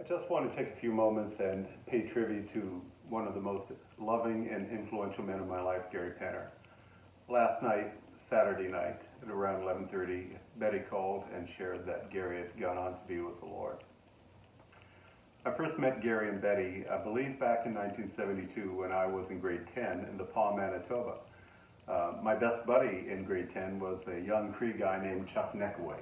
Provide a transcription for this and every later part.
just want to take a few moments and pay tribute to one of the most loving and influential men of my life, Gary Penner. Last night, Saturday night, at around 11:30, Betty called and shared that Gary had gone on to be with the Lord. I first met Gary and Betty, I believe back in 1972 when I was in grade 10 in DePaul, Manitoba. My best buddy in grade 10 was a young Cree guy named Chuck Neckaway.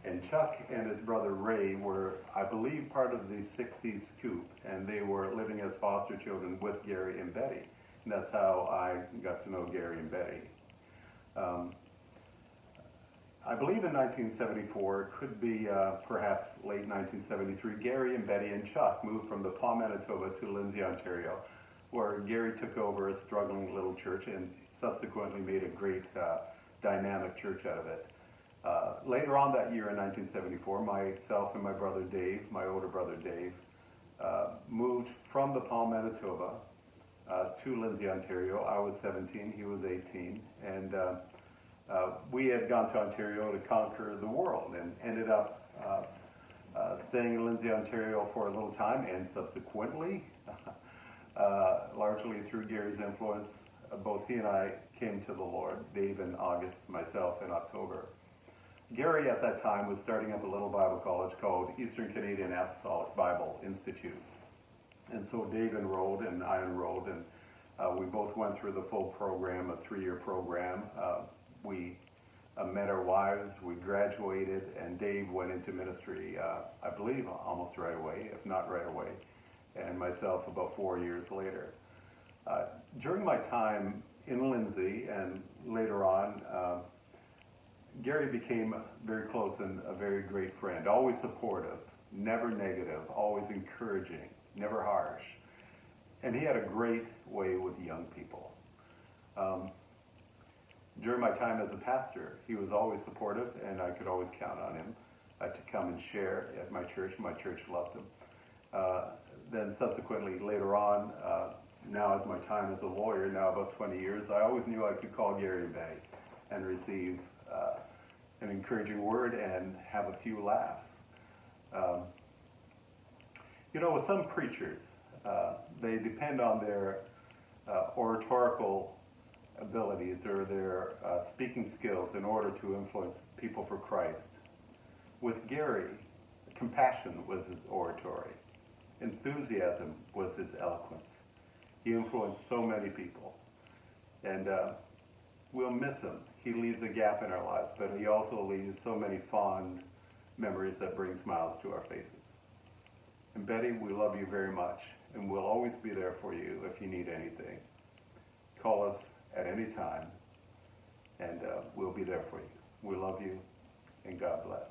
And Chuck and his brother Ray were, I believe, part of the 60s Scoop, and they were living as foster children with Gary and Betty. And that's how I got to know Gary and Betty. I believe in 1974, could be perhaps late 1973, Gary and Betty and Chuck moved from DePaul, Manitoba to Lindsay, Ontario, where Gary took over a struggling little church and subsequently made a great dynamic church out of it. Later on that year in 1974, myself and my brother Dave, my older brother Dave, moved from DePaul, Manitoba to Lindsay, Ontario. I was 17, he was 18, and we had gone to Ontario to conquer the world and ended up staying in Lindsay, Ontario for a little time, and subsequently, largely through Gary's influence, both he and I came to the Lord, Dave in August, myself in October. Gary at that time was starting up a little Bible college called Eastern Canadian Apostolic Bible Institute. And so Dave enrolled and I enrolled, and we both went through the full program, a 3-year program. We met our wives, we graduated, and Dave went into ministry, I believe, almost right away, if not right away, and myself about 4 years later. During my time in Lindsay and later on, Gary became very close and a very great friend, always supportive, never negative, always encouraging, never harsh. And he had a great way with young people. During my time as a pastor, he was always supportive, and I could always count on him to come and share at my church. My church loved him. Then subsequently, later on, now as my time as a lawyer, now about 20 years, I always knew I could call Gary and Betty and receive an encouraging word and have a few laughs. With some preachers, they depend on their oratorical abilities or their speaking skills in order to influence people for Christ. With Gary, compassion was his oratory. Enthusiasm was his eloquence. He influenced so many people. And we'll miss him. He leaves a gap in our lives, but he also leaves so many fond memories that bring smiles to our faces. And Betty, we love you very much, and we'll always be there for you if you need anything. Call us at any time, and we'll be there for you. We love you, and God bless.